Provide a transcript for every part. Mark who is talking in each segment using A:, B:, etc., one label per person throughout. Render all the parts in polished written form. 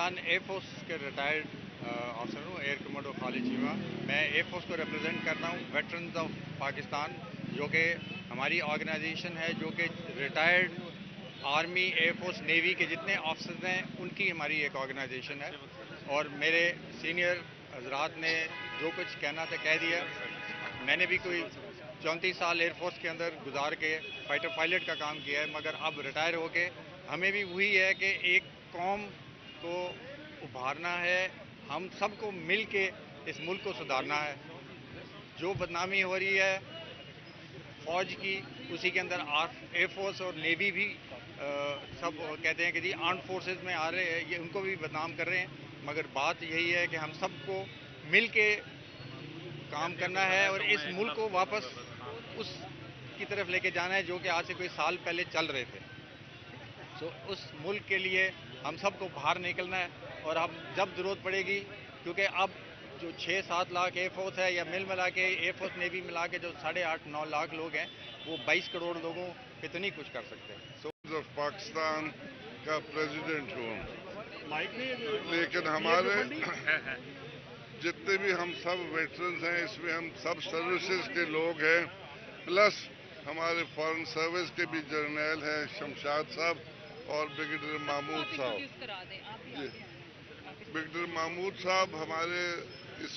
A: Pakistan air force के retired officer हूँ, air commando Khalid Cheema. मैं एयर फोर्स को रिप्रेजेंट करता हूँ, वेटरन्स ऑफ पाकिस्तान, जो कि हमारी ऑर्गेनाइजेशन है, जो कि retired army, air force, navy के जितने ऑफिसर्स हैं उनकी हमारी एक ऑर्गेनाइजेशन है। और मेरे सीनियर हजरात ने जो कुछ कहना था कह दिया। मैंने भी कोई 34 साल एयर फोर्स के अंदर गुजार के फाइटर पायलट का काम किया है, मगर अब रिटायर होके हमें भी वही है कि एक कौम को उभारना है, हम सबको मिल के इस मुल्क को सुधारना है। जो बदनामी हो रही है फौज की, उसी के अंदर एयर फोर्स और नेवी भी सब कहते हैं कि जी आर्म्ड फोर्सेस में आ रहे हैं, ये उनको भी बदनाम कर रहे हैं। मगर बात यही है कि हम सबको मिल के काम करना है और इस मुल्क को वापस उस की तरफ लेके जाना है जो कि आज से कोई साल पहले चल रहे थे। तो उस मुल्क के लिए हम सबको बाहर निकलना है। और अब जब ज़रूरत पड़ेगी, क्योंकि अब जो 6-7 लाख एयर फोर्स है या मिला के एयर फोर्स नेवी मिला के जो 8.5-9 लाख लोग हैं, वो 22 करोड़ लोगों पे तो नहीं कुछ कर सकते।
B: पाकिस्तान का प्रेसिडेंट हूँ, लेकिन हमारे जितने भी हम सब वेटरन्स हैं, इसमें हम सब सर्विसेज के लोग हैं, प्लस हमारे फॉरेन सर्विस के भी जर्नल हैं, शमशाद साहब और ब्रिगेडियर महमूद साहब। ब्रिगेडियर महमूद साहब हमारे इस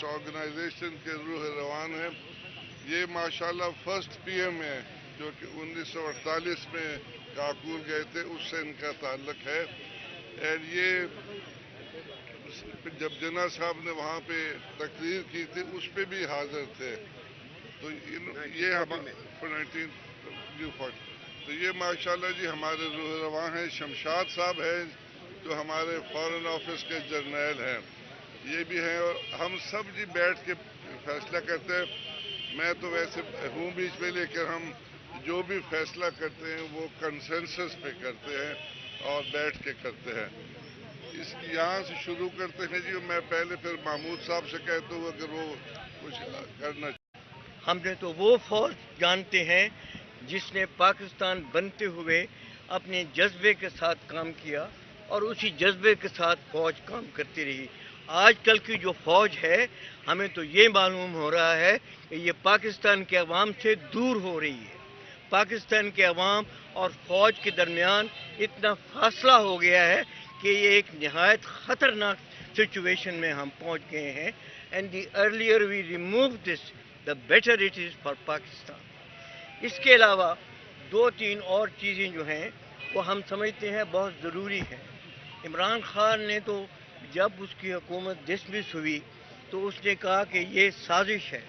B: ऑर्गेनाइजेशन के रूह रवान हैं। ये माशाल्लाह फर्स्ट पीएम है जो कि 1948 में काकूर गए थे, उससे इनका ताल्लुक है। और ये जब जिन्ना साहब ने वहाँ पे तकरीर की थी उस पे भी हाजिर थे। तो ये हम 1940, तो ये माशाल्लाह जी हमारे रूह रवां हैं। शमशाद साहब हैं जो हमारे फॉरेन ऑफिस के जर्नल हैं, ये भी हैं। और हम सब जी बैठ के फैसला करते हैं। मैं तो वैसे हूँ बीच में, लेकिन हम जो भी फैसला करते हैं वो कंसेंसस पे करते हैं और बैठ के करते हैं। इस यहाँ से शुरू करते हैं जी। मैं पहले फिर महमूद साहब से कहता हूँ अगर वो कुछ करना।
C: हमने तो वो फौज जानते हैं जिसने पाकिस्तान बनते हुए अपने जज्बे के साथ काम किया और उसी जज्बे के साथ फौज काम करती रही। आजकल की जो फौज है, हमें तो ये मालूम हो रहा है कि ये पाकिस्तान के अवाम से दूर हो रही है। पाकिस्तान के अवाम और फौज के दरमियान इतना फासला हो गया है कि ये एक नहायत ख़तरनाक सिचुएशन में हम पहुंच गए हैं। And the earlier we remove this, the better it is for Pakistan. इसके अलावा 2-3 और चीज़ें जो हैं वो हम समझते हैं बहुत ज़रूरी है। इमरान खान ने तो जब उसकी हुकूमत डिसमिस हुई तो उसने कहा कि ये साजिश है।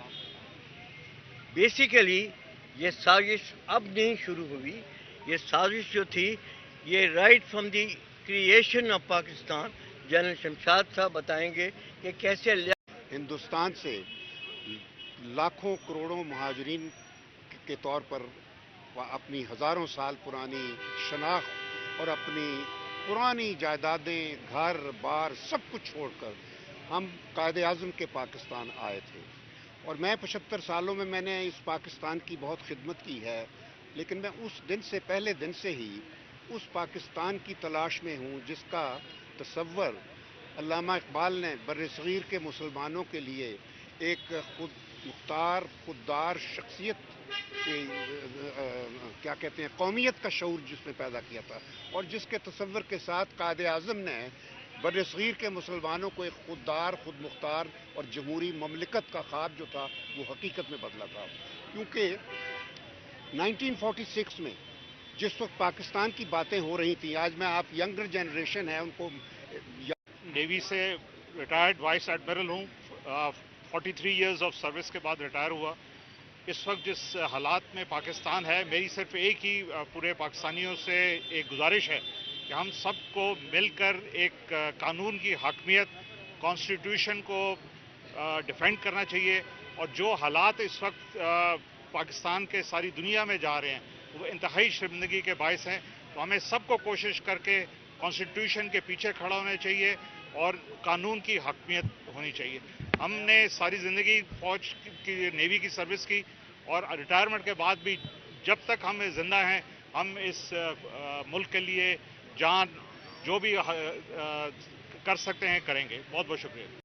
C: बेसिकली ये साजिश अब नहीं शुरू हुई, ये साजिश जो थी ये right from the creation of Pakistan. General Shamshad साहब बताएंगे कि कैसे
D: हिंदुस्तान से लाखों करोड़ों महाजरीन के तौर पर अपनी हज़ारों साल पुरानी शनाख्त और अपनी पुरानी जायदादें, घर बार सब कुछ छोड़कर हम कायदे आज़म के पाकिस्तान आए थे। और मैं 75 सालों में मैंने इस पाकिस्तान की बहुत खिदमत की है, लेकिन मैं उस दिन से पहले दिन से ही उस पाकिस्तान की तलाश में हूँ जिसका तसव्वुर अल्लामा इकबाल ने बर्र-ए-सग़ीर के मुसलमानों के लिए एक खुददार शख्सियत के क्या कहते हैं, कौमियत का शऊर जिसने पैदा किया था, और जिसके तसव्वुर के साथ कायदे आज़म ने बर्र-ए-सग़ीर के मुसलमानों को एक खुददार, खुद मुख्तार और जमहूरी ममलिकत का ख्वाब जो था वो हकीकत में बदला था। क्योंकि 1946 में जिस वक्त पाकिस्तान की बातें हो रही थी, आज मैं आप यंगर जनरेशन है उनको,
E: नेवी से रिटायर्ड वाइस एडमिरल हूँ, 43 इयर्स ऑफ सर्विस के बाद रिटायर हुआ। इस वक्त जिस हालात में पाकिस्तान है, मेरी सिर्फ एक ही पूरे पाकिस्तानियों से एक गुजारिश है कि हम सबको मिलकर एक कानून की हकमियत, कॉन्स्टिट्यूशन को डिफेंड करना चाहिए। और जो हालात इस वक्त पाकिस्तान के सारी दुनिया में जा रहे हैं वो इंतहाई शर्मिंदगी के बायस हैं। तो हमें सबको कोशिश करके कॉन्स्टिट्यूशन के पीछे खड़ा होना चाहिए और कानून की हकमियत होनी चाहिए। हमने सारी ज़िंदगी फ़ौज की, नेवी की सर्विस की, और रिटायरमेंट के बाद भी जब तक हम ज़िंदा हैं हम इस मुल्क के लिए जान جو بھی कर सकते ہیں کریں گے. بہت بہت شکریہ.